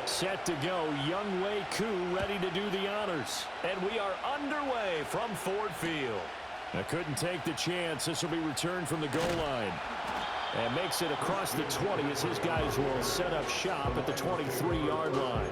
Set to go, Young Wei Koo ready to do the honors. And we are underway from Ford Field. I couldn't take the chance. This will be returned from the goal line. And makes it across the 20 as his guys will set up shop at the 23-yard line.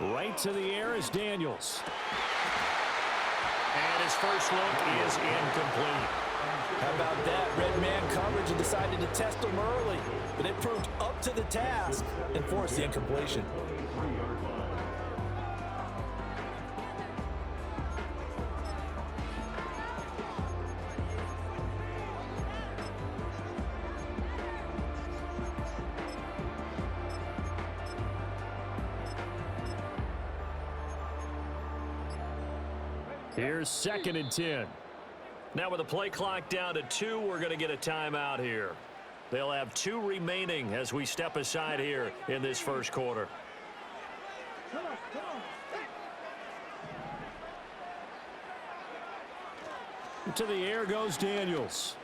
Right to the air is Daniels. And his first look is incomplete. How about that? Red man coverage and decided to test him early. But it proved up to the task and forced the incompletion. Here's 2nd and 10. Now with the play clock down to 2, we're going to get a timeout here. They'll have 2 remaining as we step aside here in this first quarter. To the air goes Daniels.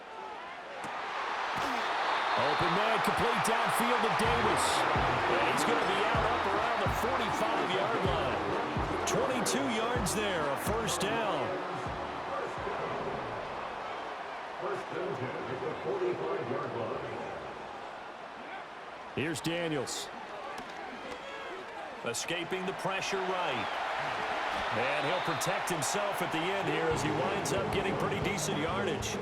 Open man, complete downfield to Davis. And he's going to be out up around the 45-yard line. 22 yards there, a first down. Here's Daniels. Escaping the pressure right. And he'll protect himself at the end here as he winds up getting pretty decent yardage.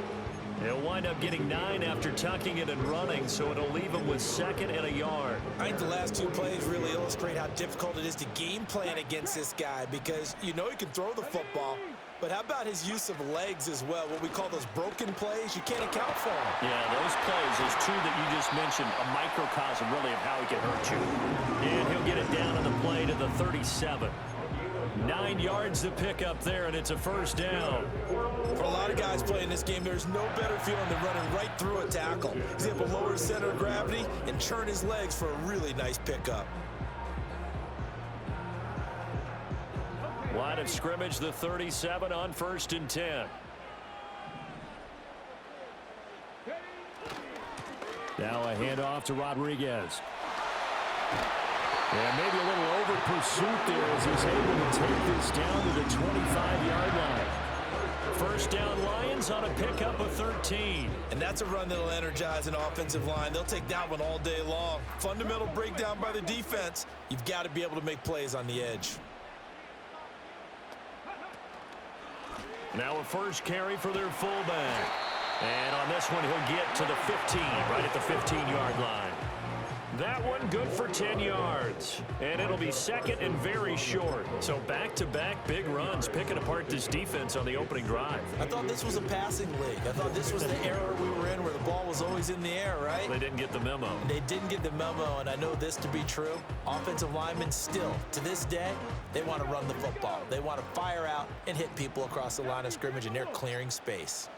He'll wind up getting 9 after tucking it and running, so it'll leave him with 2nd and a yard. I think the last 2 plays really illustrate how difficult it is to game plan against this guy because you know he can throw the football, but how about his use of legs as well, what we call those broken plays? You can't account for them. Yeah, those plays, those 2 that you just mentioned, a microcosm really of how he can hurt you. And he'll get it down on the play to the 37. 9 yards to pick up there, and it's a first down. For a lot of guys playing this game, there's no better feeling than running right through a tackle. He's able to lower his center of gravity and churn his legs for a really nice pickup. Line of scrimmage, the 37 on 1st and 10. Now a handoff to Rodriguez. And maybe a little over pursuit there as he's able to take this down to the 25-yard line. First down Lions on a pickup of 13. And that's a run that'll energize an offensive line. They'll take that one all day long. Fundamental breakdown by the defense. You've got to be able to make plays on the edge. Now a first carry for their fullback. And on this one, he'll get to the 15, right at the 15-yard line. That one good for 10 yards. And it'll be 2nd and very short. So back-to-back big runs picking apart this defense on the opening drive. I thought this was a passing league. I thought this was the era we were in where the ball was always in the air, right? They didn't get the memo. They didn't get the memo, and I know this to be true. Offensive linemen still, to this day, they want to run the football. They want to fire out and hit people across the line of scrimmage, and they're clearing space.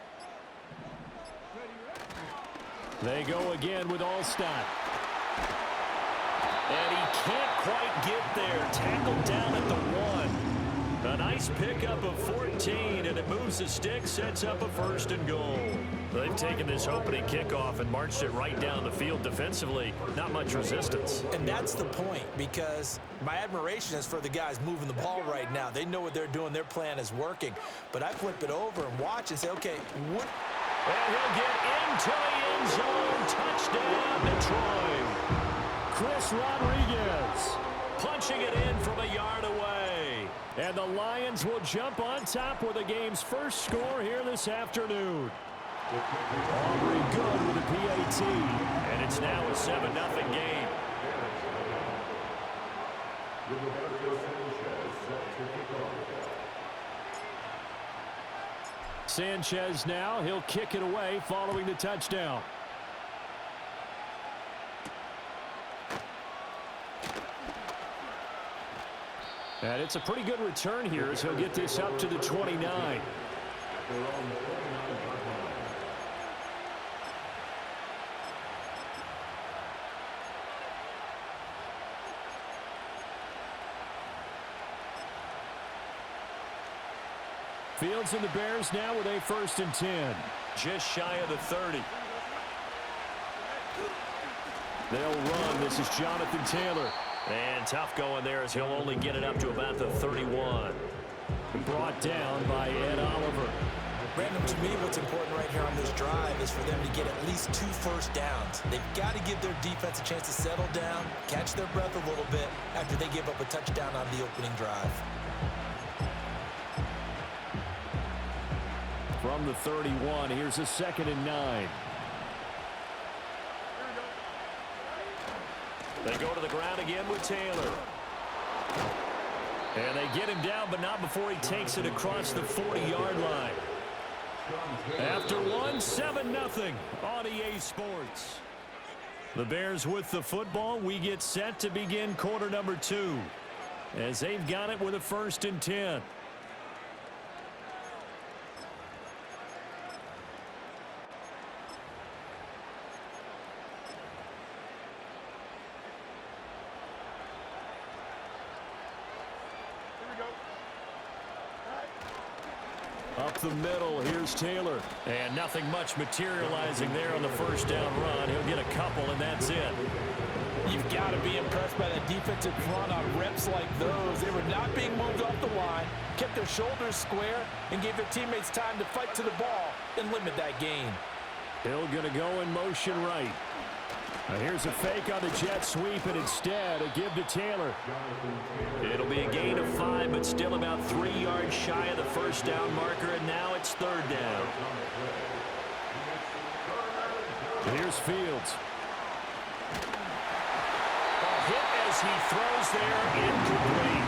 They go again with Allstott. And he can't quite get there. Tackled down at the 1. A nice pickup of 14, and it moves the stick, sets up a 1st and goal. They've taken this opening kickoff and marched it right down the field defensively. Not much resistance. And that's the point, because my admiration is for the guys moving the ball right now. They know what they're doing. Their plan is working. But I flip it over and watch and say, okay, what? And he'll get into the end zone. Touchdown, Detroit. Chris Rodriguez punching it in from a yard away. And the Lions will jump on top with the game's first score here this afternoon. Aubrey good with a PAT. And it's now a 7-0 game. Sanchez now, he'll kick it away following the touchdown. And it's a pretty good return here as he'll get this up to the 29. Fields and the Bears now with a 1st and 10. Just shy of the 30. They'll run. This is Jonathan Taylor. And tough going there as he'll only get it up to about the 31. Brought down by Ed Oliver. Brandon, to me, what's important right here on this drive is for them to get at least 2 first downs. They've got to give their defense a chance to settle down, catch their breath a little bit after they give up a touchdown on the opening drive. From the 31, here's a 2nd and 9. They go to the ground again with Taylor. And they get him down, but not before he takes it across the 40-yard line. After 7-0 on EA Sports. The Bears with the football. We get set to begin quarter number 2 as they've got it with a 1st and 10. Up the middle, here's Taylor. And nothing much materializing there on the 1st down run. He'll get a couple, and that's it. You've got to be impressed by that defensive front on reps like those. They were not being moved off the line, kept their shoulders square, and gave their teammates time to fight to the ball and limit that gain. Hill going to go in motion right. Now here's a fake on the jet sweep, and instead a give to Taylor. It'll be a gain of 5, but still about 3 yards shy of the 1st down marker, and now it's 3rd down. Here's Fields. A hit as he throws there, incomplete.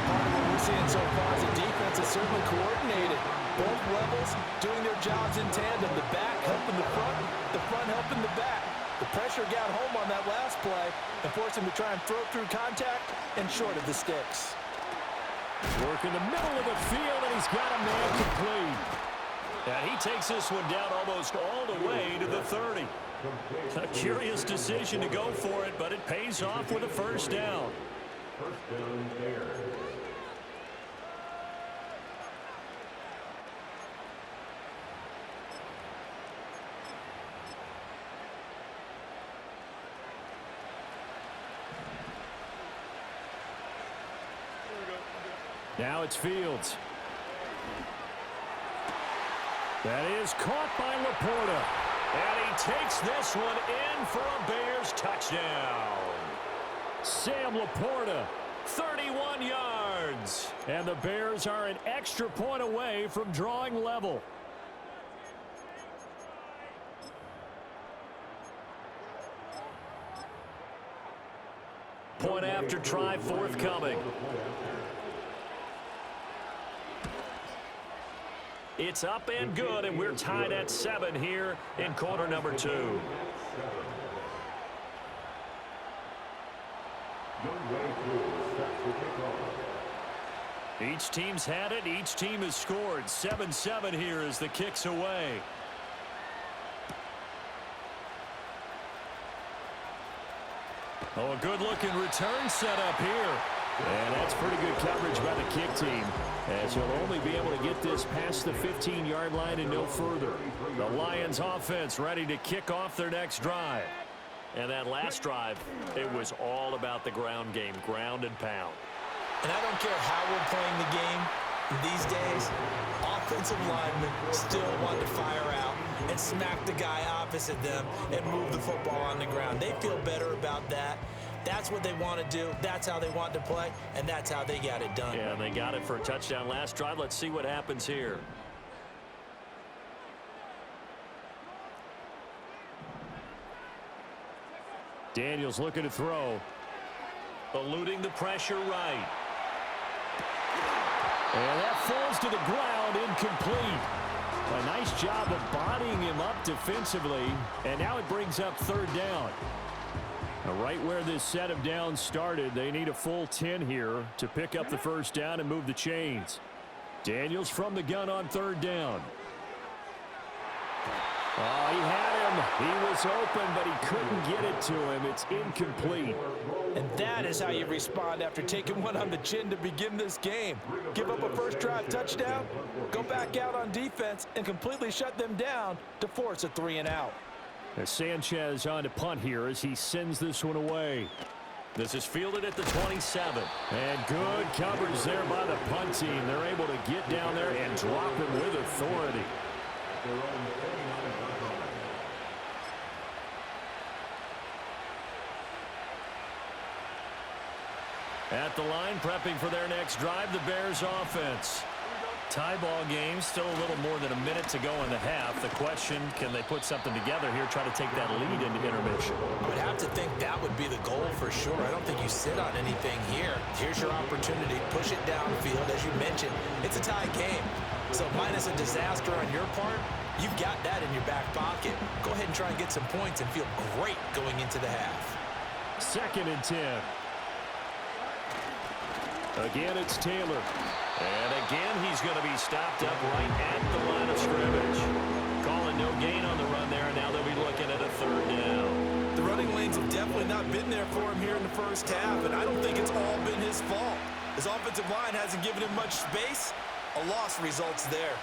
Part of what we're seeing so far is the defense is certainly coordinated. Both levels doing their jobs in tandem. The back helping the front helping the back. The pressure got home on that last play and forced him to try and throw through contact and short of the sticks. Work in the middle of the field, and he's got a man complete. And he takes this one down almost all the way to the 30. A curious decision to go for it, but it pays off with a 1st down. First down there. Now it's Fields. That is caught by Laporta. And he takes this one in for a Bears touchdown. Sam Laporta, 31 yards. And the Bears are an extra point away from drawing level. Point after try forthcoming. It's up and good, and we're tied at 7 here in quarter number 2. Each team's had it. Each team has scored. 7-7 here as the kick's away. Oh, a good-looking return set up here. And that's pretty good coverage by the kick team, as he'll only be able to get this past the 15-yard line and no further. The Lions offense ready to kick off their next drive. And that last drive, it was all about the ground game, ground and pound. And I don't care how we're playing the game these days, offensive linemen still want to fire out and smack the guy opposite them and move the football on the ground. They feel better about that. That's what they want to do. That's how they want to play, and that's how they got it done. Yeah, they got it for a touchdown last drive. Let's see what happens here. Daniels looking to throw. Eluding the pressure right. And that falls to the ground, incomplete. A nice job of bodying him up defensively, and now it brings up 3rd down. Right where this set of downs started, they need a full 10 here to pick up the first down and move the chains. Daniels from the gun on third down. Oh, he had him. He was open, but he couldn't get it to him. It's incomplete. And that is how you respond after taking one on the chin to begin this game. Give up a first drive touchdown, go back out on defense, and completely shut them down to force a 3-and-out. As Sanchez on to punt here as he sends this one away. This is fielded at the 27. And good coverage there by the punt team. They're able to get down there and drop him with authority. At the line, prepping for their next drive, the Bears offense. Tie ball game, still a little more than a minute to go in the half. The question, can they put something together here, try to take that lead into intermission? I would have to think that would be the goal for sure. I don't think you sit on anything here. Here's your opportunity. Push it downfield. As you mentioned, it's a tie game. So minus a disaster on your part, you've got that in your back pocket. Go ahead and try and get some points and feel great going into the half. 2nd and 10. Again, it's Taylor. And again, he's going to be stopped up right at the line of scrimmage. Calling no gain on the run there, and now they'll be looking at a 3rd down. The running lanes have definitely not been there for him here in the first half, and I don't think it's all been his fault. His offensive line hasn't given him much space. A loss results there.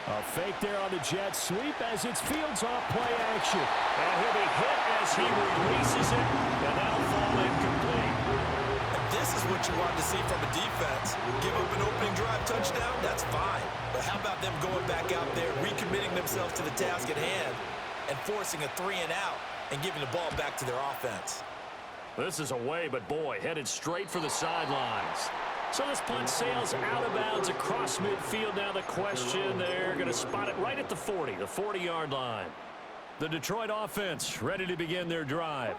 A fake there on the jet sweep as it's fields off play action. And he'll be hit as he releases it, and that'll fall incomplete. This is what you want to see from a defense. Give up an opening drive touchdown, that's fine. But how about them going back out there, recommitting themselves to the task at hand, and forcing a 3-and-out and giving the ball back to their offense? This is away, but boy, headed straight for the sidelines. So this punt sails out of bounds across midfield. Now the question, they're going to spot it right at the 40, the 40-yard line. The Detroit offense ready to begin their drive.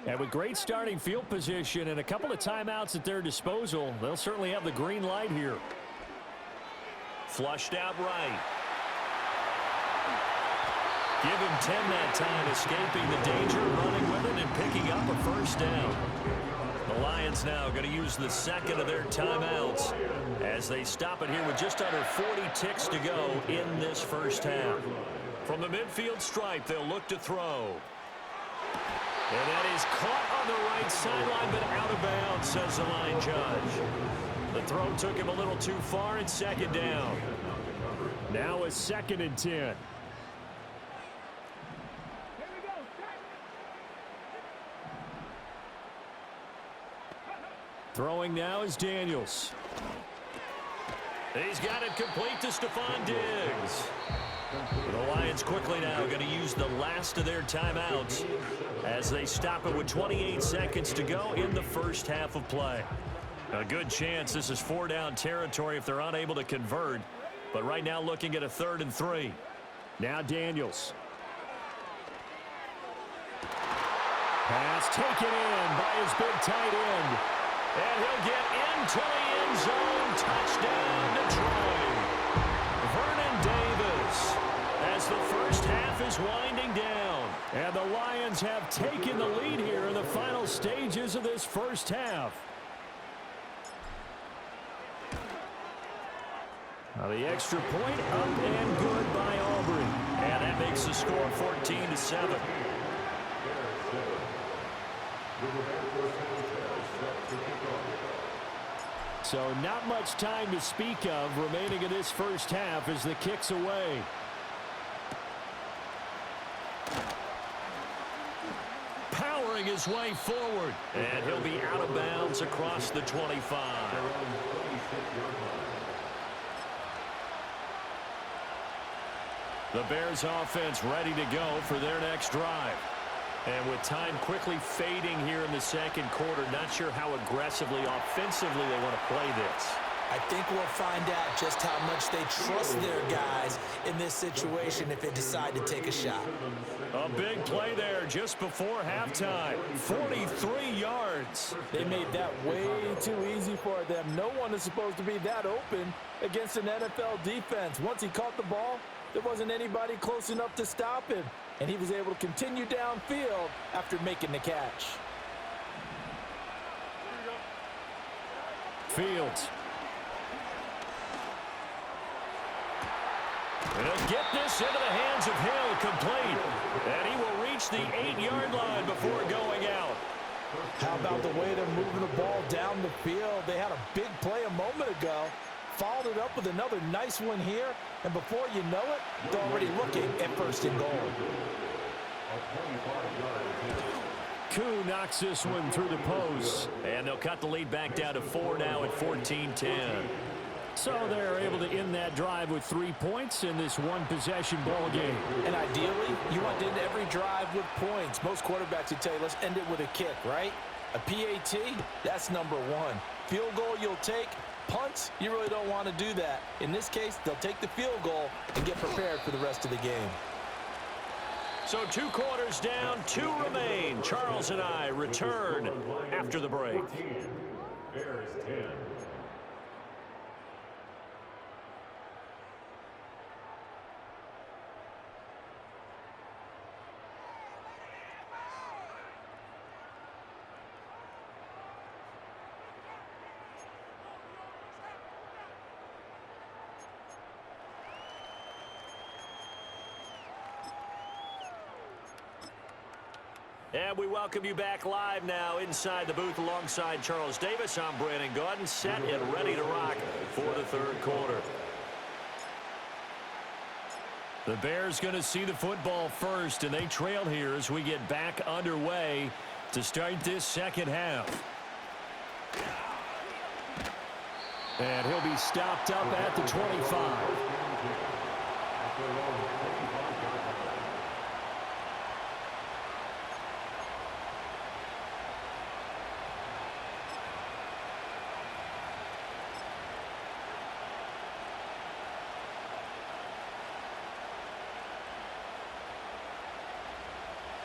And with great starting field position and a couple of timeouts at their disposal, they'll certainly have the green light here. Flushed out right. Give him 10 that time, escaping the danger, running with it, and picking up a first down. The Lions now going to use the 2nd of their timeouts as they stop it here with just under 40 ticks to go in this first half. From the midfield stripe, they'll look to throw. And that is caught on the right sideline, but out of bounds, says the line judge. The throw took him a little too far, and 2nd down. Now a 2nd and 10. Throwing now is Daniels. He's got it complete to Stephon Diggs. The Lions quickly now going to use the last of their timeouts as they stop it with 28 seconds to go in the first half of play. A good chance this is 4-down territory if they're unable to convert. But right now looking at a 3rd and 3. Now Daniels. Pass taken in by his big tight end. And he'll get into the end zone. Touchdown, Detroit. Vernon Davis. As the first half is winding down. And the Lions have taken the lead here in the final stages of this first half. Now the extra point up and good by Aubrey. And that makes the score 14-7. So not much time to speak of remaining in this first half as the kick's away. Powering his way forward. And he'll be out of bounds across the 25. The Bears offense ready to go for their next drive. And with time quickly fading here in the second quarter, not sure how aggressively, offensively they want to play this. I think we'll find out just how much they trust their guys in this situation if they decide to take a shot. A big play there just before halftime. 43 yards. They made that way too easy for them. No one is supposed to be that open against an NFL defense. Once he caught the ball, There wasn't anybody close enough to stop him, and he was able to continue downfield after making the catch. Fields. And he'll get this into the hands of Hill, complete. And he will reach the 8-yard line before going out. How about the way they're moving the ball down the field? They had a big play a moment ago, followed it up with another nice one here, and before you know it, they're already looking at 1st and goal. Koo knocks this one through the post, and they'll cut the lead back down to 4 now at 14-10. So they're able to end that drive with 3 points in this one-possession ball game. And ideally, you want to end every drive with points. Most quarterbacks would tell you, let's end it with a kick, right? A PAT, that's number 1. Field goal you'll take. Punts, you really don't want to do that. In this case, they'll take the field goal and get prepared for the rest of the game. So 2 quarters down, 2 remain. Charles and I return after the break. Bears 10. And we welcome you back live now inside the booth alongside Charles Davis. I'm Brandon Gaudin, set and ready to rock for the 3rd quarter. The Bears going to see the football first, and they trail here as we get back underway to start this 2nd half. And he'll be stopped up at the 25.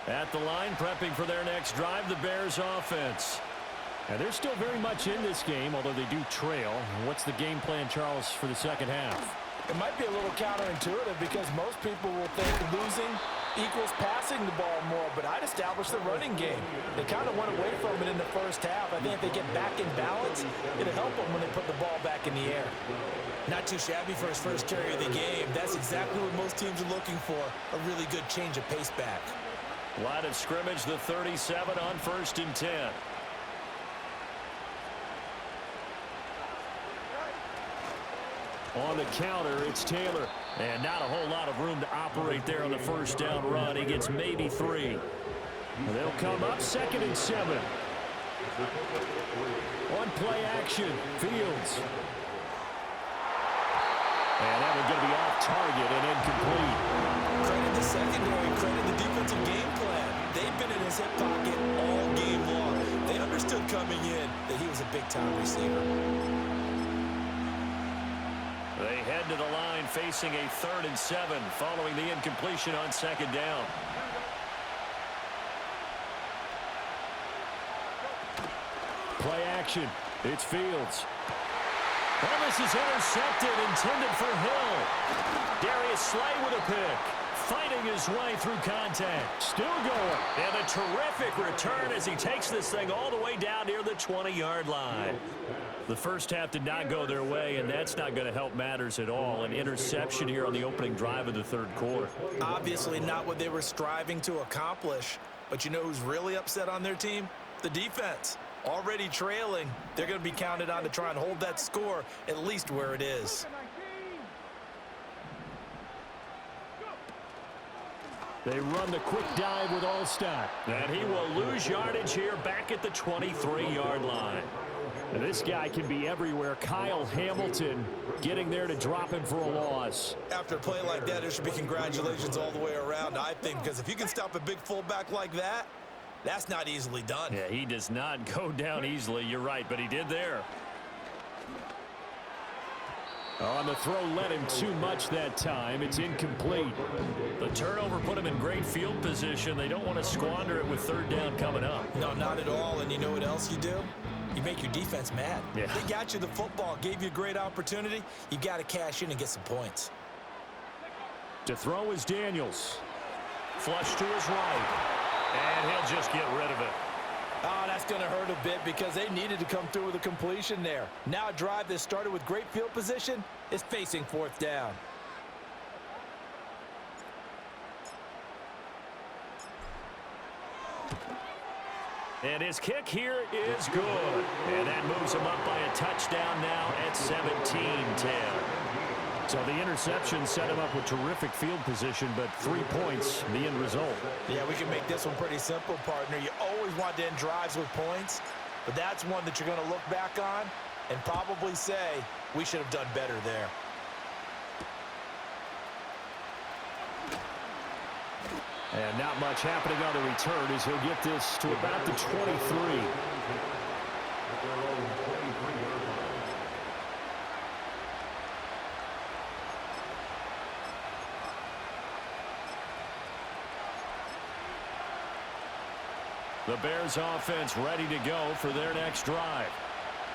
At the line, prepping for their next drive, the Bears offense. And they're still very much in this game, although they do trail. What's the game plan, Charles, for the 2nd half? It might be a little counterintuitive because most people will think losing equals passing the ball more, but I'd establish the running game. They kind of went away from it in the 1st half. I think if they get back in balance, it'll help them when they put the ball back in the air. Not too shabby for his first carry of the game. That's exactly what most teams are looking for, a really good change of pace back. Line of scrimmage, the 37 on 1st and 10. On the counter, it's Taylor. And not a whole lot of room to operate there on the 1st down run. He gets maybe 3. They'll come up 2nd and 7. On play action, Fields. And that one's going to be off target and incomplete. Credit the secondary, credit the defensive game plan. They've been in his hip pocket all game long. They understood coming in that he was a big-time receiver. They head to the line facing a 3rd and 7 following the incompletion on 2nd down. Play action. It's Fields. Well, this is intercepted, intended for Hill. Darius Slay with a pick. Fighting his way through contact. Still going. And a terrific return as he takes this thing all the way down near the 20-yard line. The 1st half did not go their way, and that's not going to help matters at all. An interception here on the opening drive of the 3rd quarter. Obviously not what they were striving to accomplish. But you know who's really upset on their team? The defense. Already trailing. They're going to be counted on to try and hold that score at least where it is. They run the quick dive with Allstott. And he will lose yardage here back at the 23-yard line. And this guy can be everywhere. Kyle Hamilton getting there to drop him for a loss. After a play like that, there should be congratulations all the way around, I think, because if you can stop a big fullback like that, that's not easily done. Yeah, he does not go down easily. You're right, but he did there. On the throw, led him too much that time. It's incomplete. The turnover put him in great field position. They don't want to squander it with 3rd down coming up. No, not at all. And you know what else you do? You make your defense mad. Yeah. They got you the football, gave you a great opportunity. You got to cash in and get some points. To throw is Daniels. Flush to his right. And he'll just get rid of it. Oh, that's going to hurt a bit because they needed to come through with a completion there. Now a drive that started with great field position is facing fourth down. And his kick here is good. And that moves him up by a touchdown now at 17-10. So the interception set him up with terrific field position, but 3 points, the end result. Yeah, we can make this one pretty simple, partner. You always want to end drives with points, but that's one that you're going to look back on and probably say, we should have done better there. And not much happening on the return as he'll get this to about the 23. The Bears offense ready to go for their next drive.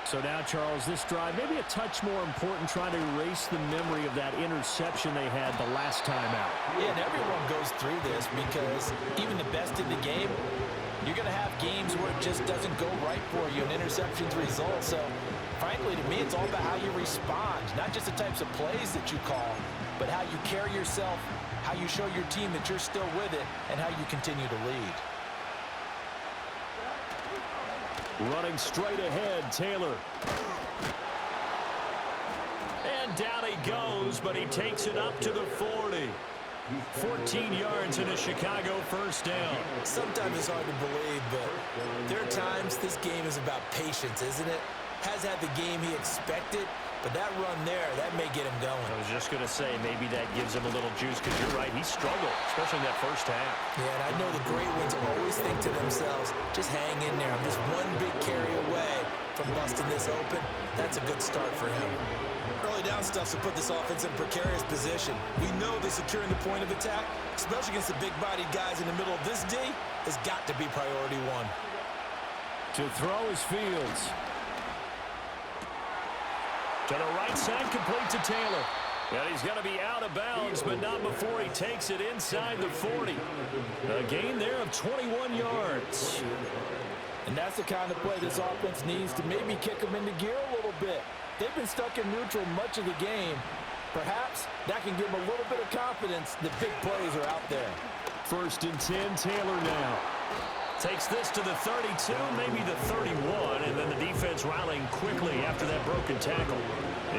So now, Charles, this drive maybe a touch more important, trying to erase the memory of that interception they had the last time out. Yeah, and everyone goes through this because even the best in the game, you're going to have games where it just doesn't go right for you, and interceptions result. So, frankly, to me, it's all about how you respond, not just the types of plays that you call, but how you carry yourself, how you show your team that you're still with it, and how you continue to lead. Running straight ahead, Taylor. And down he goes, but he takes it up to the 40. 14 yards in a Chicago first down. Sometimes it's hard to believe, but there are times this game is about patience, isn't it? Has had the game he expected, but that run there, that may get him going. I was just going to say, maybe that gives him a little juice, because you're right, he struggled, especially in that first half. Yeah, and I know the great ones always think to themselves, just hang in there. I'm just one big carry away from busting this open. That's a good start for him. Early down stuff to put this offense in precarious position. We know that securing the point of attack, especially against the big-bodied guys in the middle of this D, has got to be priority one. To throw is Fields. To the right side, complete to Taylor. And he's going to be out of bounds, but not before he takes it inside the 40. A gain there of 21 yards. And that's the kind of play this offense needs to maybe kick them into gear a little bit. They've been stuck in neutral much of the game. Perhaps that can give them a little bit of confidence that big plays are out there. 1st and 10, Taylor now. Takes this to the 32, maybe the 31, and then the defense rallying quickly after that broken tackle.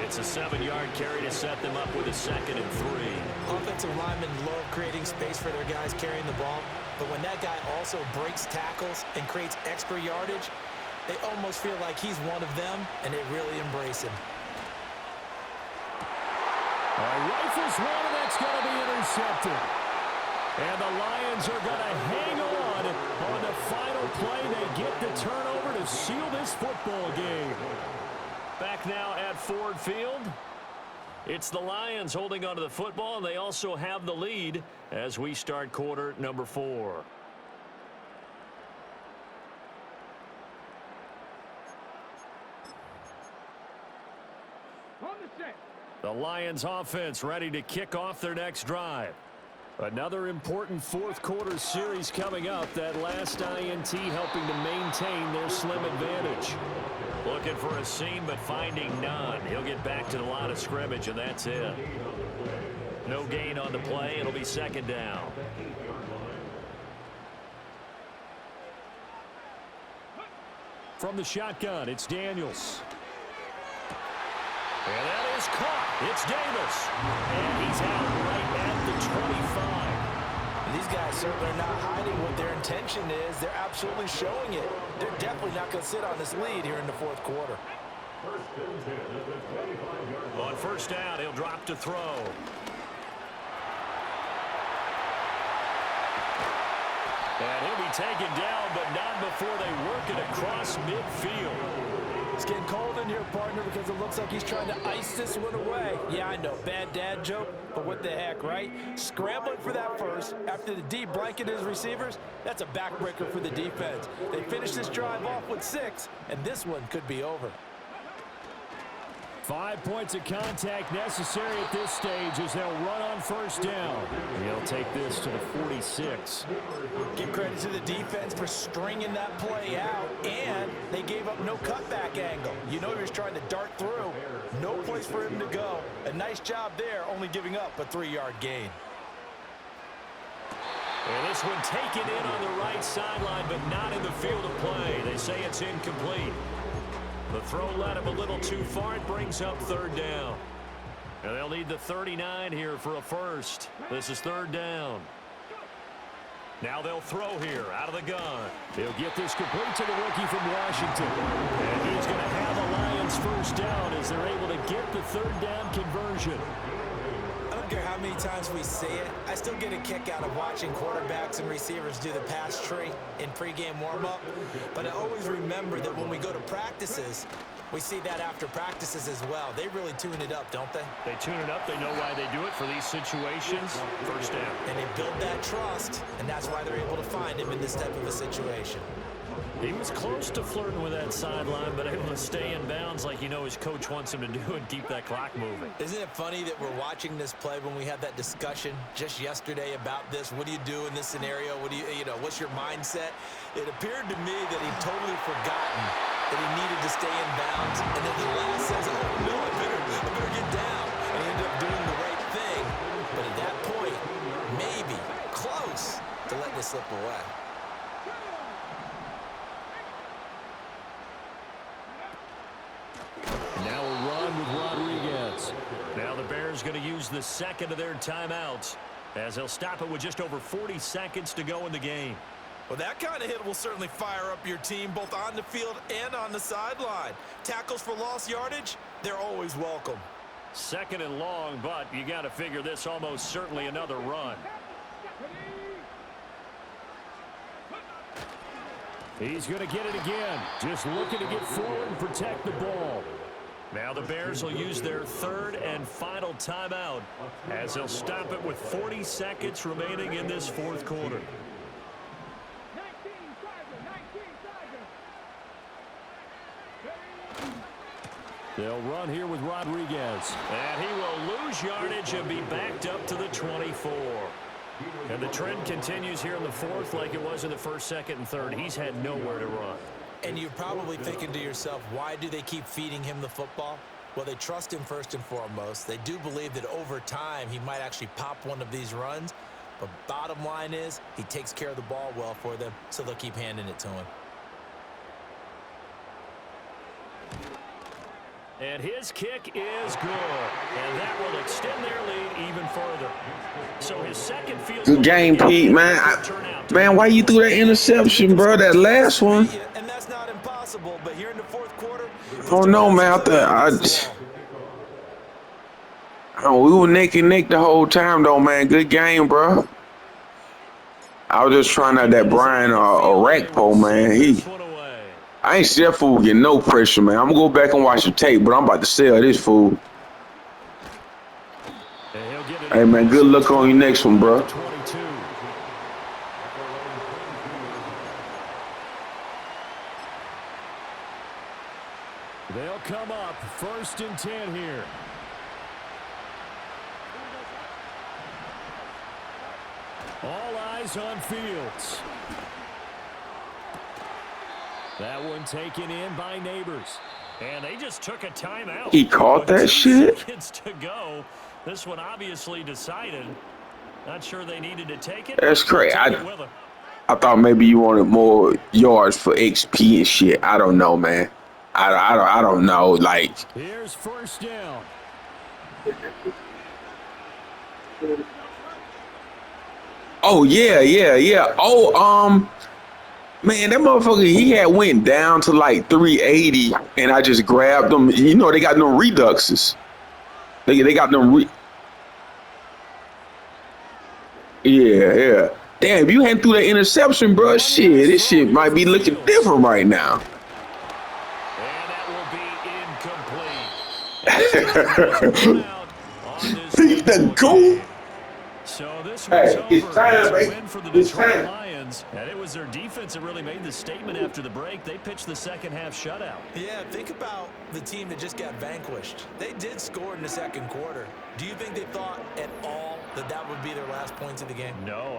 It's a 7-yard carry to set them up with a 2nd and 3. Offensive linemen love creating space for their guys carrying the ball, but when that guy also breaks tackles and creates extra yardage, they almost feel like he's one of them, and they really embrace him. Rifles one, and that's going to be intercepted. And the Lions are going to hang on the final play. They get the turnover to seal this football game. Back now at Ford Field. It's the Lions holding onto the football, and they also have the lead as we start quarter number 4. The Lions offense ready to kick off their next drive. Another important fourth quarter series coming up. That last INT helping to maintain their slim advantage. Looking for a seam, but finding none. He'll get back to the line of scrimmage, and that's it. No gain on the play. It'll be 2nd down. From the shotgun, it's Daniels. And that is caught. It's Davis. And he's out right at the 25. These guys certainly are not hiding what their intention is. They're absolutely showing it. They're definitely not going to sit on this lead here in the fourth quarter. On 1st down, he'll drop to throw. And he'll be taken down, but not before they work it across midfield. It's getting cold in here, partner, because it looks like he's trying to ice this one away. Yeah, I know, bad dad joke, but what the heck, right? Scrambling for that first after the D blanketed his receivers, that's a backbreaker for the defense. They finish this drive off with 6, and this one could be over. 5 points of contact necessary at this stage as they'll run on first down. He'll take this to the 46. Give credit to the defense for stringing that play out, and they gave up no cutback angle. You know he was trying to dart through. No place for him to go. A nice job there, only giving up a 3-yard gain. And this one taken in on the right sideline, but not in the field of play. They say it's incomplete. The throw led him a little too far. It brings up third down. And they'll need the 39 here for a first. This is third down. Now they'll throw here out of the gun. He'll get this complete to the rookie from Washington. And he's going to have a Lions first down as they're able to get the third down conversion. I don't care how many times we see it. I still get a kick out of watching quarterbacks and receivers do the pass tree in pregame warm-up. But I always remember that when we go to practices, we see that after practices as well. They really tune it up, don't they? They tune it up. They know why they do it for these situations. First down. And they build that trust, and that's why they're able to find him in this type of a situation. He was close to flirting with that sideline, but able to stay in bounds like his coach wants him to do and keep that clock moving. Isn't it funny that we're watching this play when we had that discussion just yesterday about this? What do you do in this scenario? What do what's your mindset? It appeared to me that he'd totally forgotten that he needed to stay in bounds, and then the last says, oh no, I better get down. And he ended up doing the right thing. But at that point, maybe close to letting it slip away. Now a run with Rodriguez. Now the Bears going to use the second of their timeouts as they'll stop it with just over 40 seconds to go in the game. Well, that kind of hit will certainly fire up your team both on the field and on the sideline. Tackles for lost yardage, they're always welcome. Second and long, but you got to figure this almost certainly another run. He's going to get it again. Just looking to get forward and protect the ball. Now the Bears will use their third and final timeout as they'll stop it with 40 seconds remaining in this fourth quarter. They'll run here with Rodriguez. And he will lose yardage and be backed up to the 24. And the trend continues here in the fourth like it was in the first, second, and third. He's had nowhere to run. And you're probably thinking to yourself, why do they keep feeding him the football? Well, they trust him first and foremost. They do believe that over time he might actually pop one of these runs. But bottom line is he takes care of the ball well for them, so they'll keep handing it to him. And his kick is good. And that will extend their lead even further. So his second field good game, Pete, man. Man, why you threw that interception, bro? That last one. And that's not impossible, but here in the fourth quarter. Oh no, man. We were neck and neck the whole time, though, man. Good game, bro. I was just trying out that Brian Orakpo, man. I ain't see that fool getting no pressure, man. I'm gonna go back and watch the tape, but I'm about to sell this fool. Hey, man, good luck on your next one, bro. They'll come up first and 10 here. All eyes on Fields. That one taken in by Neighbors. And they just took a timeout. He caught that shit. Seconds to go. This one obviously decided. Not sure they needed to take it. That's crazy. I thought maybe you wanted more yards for XP and shit. I don't know, man. I don't know. Like, here's first down. oh yeah. Oh, man, that motherfucker, he had went down to like 380, and I just grabbed him. You know, they got no reduxes. They got no Yeah. Damn, if you hadn't threw that interception, bro, shit, this shit might be looking different right now. And that will be incomplete. The goal. So this one's Hey, it's over. time, It's a baby. win for the It's Detroit time. Lions, and it was their defense that really made the statement after the break. They pitched the second half shutout. Yeah, think about the team that just got vanquished. They did score in the second quarter. Do you think they thought at all that that would be their last points of the game? No,